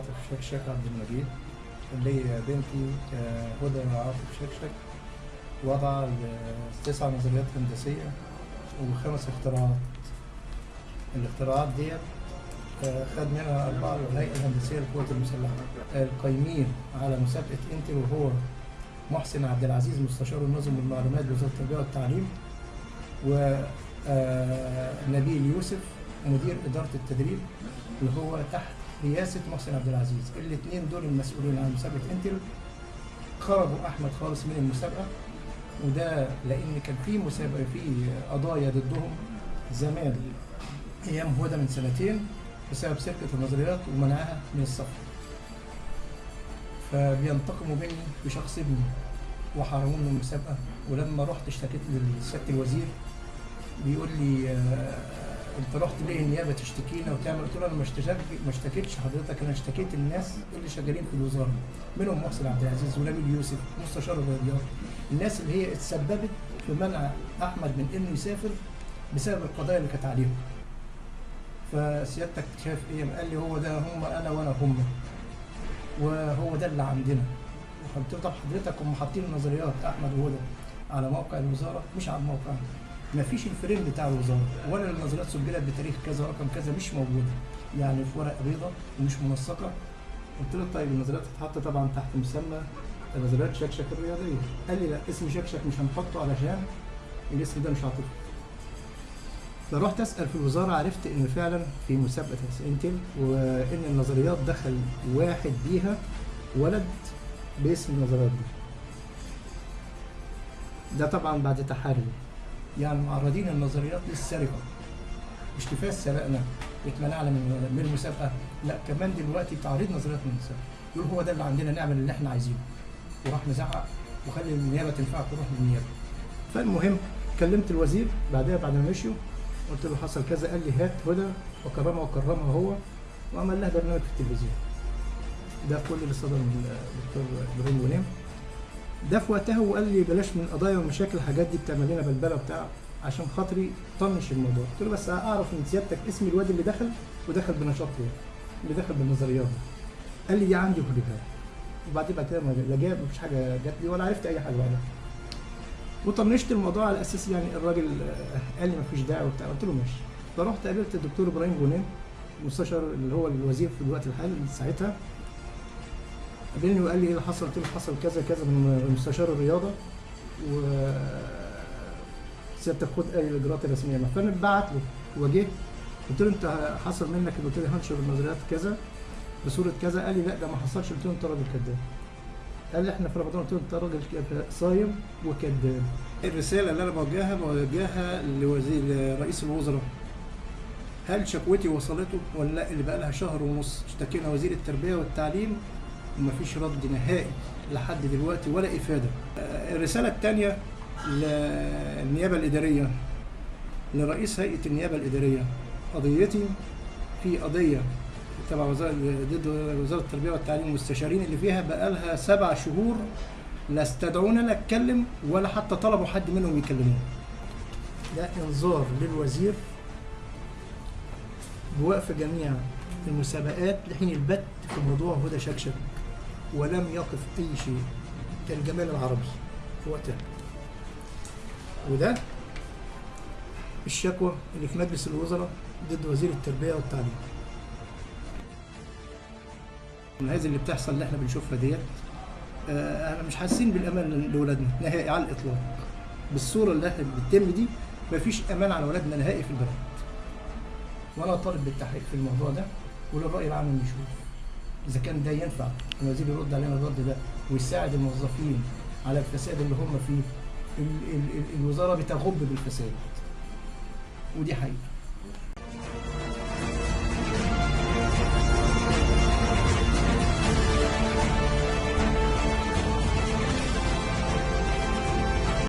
عاطف شكشك عبد المجيد، اللي هي بنتي هدى عاطف شكشك، وضع 9 نظريات هندسية و5 اختراعات. الاختراعات ديت خد منها 4 الهيئة الهندسية للقوات المسلحة. القايمين على مسابقة انتل وهو محسن عبد العزيز مستشار النظم والمعلومات بوزارة التربية والتعليم، ونبيل يوسف مدير إدارة التدريب اللي هو تحت رئاسة محسن عبد العزيز. الاثنين دول المسؤولين عن مسابقة انتل. خرجوا أحمد خالص من المسابقة، وده لأن كان في مسابقة في قضايا ضدهم زمان أيام هدى من 2 سنين بسبب سرقة النظريات ومنعها من السفر. فبينتقموا مني بشخص ابني وحرموني من المسابقة. ولما رحت اشتكيت لسيادة الوزير بيقول لي انت رحت ليه النيابة تشتكينا وتعمل؟ قلت له انا ما اشتكيتش حضرتك، انا اشتكيت الناس اللي شغالين في الوزارة، منهم محسن عبد العزيز ونبيل يوسف مستشار الرياضيات، الناس اللي هي اتسببت في منع احمد من انه يسافر بسبب القضايا اللي كانت عليهم. فسيادتك شايف ايه؟ قال لي هو ده هم انا وانا هم، وهو ده اللي عندنا. قلت له طب حضرتك هم حاطين النظريات احمد وهدى على موقع الوزاره مش على الموقع، ما فيش الفريم بتاع الوزاره ولا النظريات سجلت بتاريخ كذا رقم كذا، مش موجوده يعني في ورقه بيضاء ومش منسقه. قلت له طيب النظريات تتحط طبعا تحت مسمى نظريات شكشك الرياضيه. قال لي لا، اسم شكشك مش هنحطه علشان الاسم ده مش عاطفي. فرحت اسال في الوزاره، عرفت ان فعلا في مسابقه انتل وان النظريات دخل واحد بيها ولد باسم النظريات دي. ده طبعا بعد تحري، يعني معرضين النظريات للسرقه، مش كفايه سرقنا اتمنعنا من المسابقه، لا كمان دلوقتي تعريض نظريات من المسابقه. يقول هو ده اللي عندنا نعمل اللي احنا عايزينه، وراح مزعق وخلي النيابه تنفعك تروح للنيابه. فالمهم كلمت الوزير بعدها بعد ما مشيوا، قلت له حصل كذا. قال لي هات هدى وكرمها هو، وعمل لها برنامج في التلفزيون. ده كل اللي صدر من الدكتور ابراهيم غنيم. ده في وقتها وقال لي بلاش من قضايا ومشاكل، الحاجات دي بتعمل لنا بلبله وبتاع، عشان خاطري طنش الموضوع. قلت له بس اعرف من سيادتك اسم الواد اللي دخل ودخل بنشاط ايه، اللي دخل بالنظريات دي. قال لي دي عندي وهجيبها. وبعدين بعد كده لا جاب، مفيش حاجه جات لي ولا عرفت اي حاجه بعدها. وطنشت الموضوع على اساس يعني الراجل قال لي مفيش داعي وبتاع. قلت له ماشي. فرحت قابلت الدكتور ابراهيم غنيم المستشار اللي هو الوزير في الوقت الحالي ساعتها، قابلني وقال لي ايه اللي حصل؟ قلت له حصل كذا كذا من مستشار الرياضه، و سيادتك خد اي الاجراءات الرسميه. فانا بعت له وجه قلت له انت حصل منك اللي قلت لي هنشر النظريات كذا بصوره كذا. قال لي لا ده ما حصلش. قلت له انت راجل كذاب. قال لي احنا في رمضان. قلت له انت راجل صايم وكذاب. الرساله اللي انا بوجهها لرئيس الوزراء، هل شكوتي وصلته ولا لا؟ اللي بقى لها شهر ونص اشتكينا وزير التربيه والتعليم ومفيش رد نهائي لحد دلوقتي ولا افاده. الرساله الثانيه للنيابه الاداريه، لرئيس هيئه النيابه الاداريه، قضيتي في قضيه تبع ضد وزاره التربيه والتعليم المستشارين اللي فيها بقى لها 7 شهور لا استدعونا نتكلم ولا حتى طلبوا حد منهم يكلموه. ده انذار للوزير بوقف جميع المسابقات لحين البت في موضوع هدى شكشك، ولم يقف اي شيء. كان جمال العربي في وقتها. وده الشكوى اللي في مجلس الوزراء ضد وزير التربيه والتعليم. هذه اللي بتحصل اللي احنا بنشوفها ديت، احنا مش حاسين بالامان لاولادنا نهائي على الاطلاق. بالصوره اللي احنا بتتم دي مفيش امان على اولادنا نهائي في البلد. وانا طالب بالتحقيق في الموضوع ده، وللراي العام نشوف اذا كان ده ينفع الوزير يرد علينا الرد ده ويساعد الموظفين على الفساد اللي هم فيه. الوزاره بتغب بالفساد، ودي حقيقه.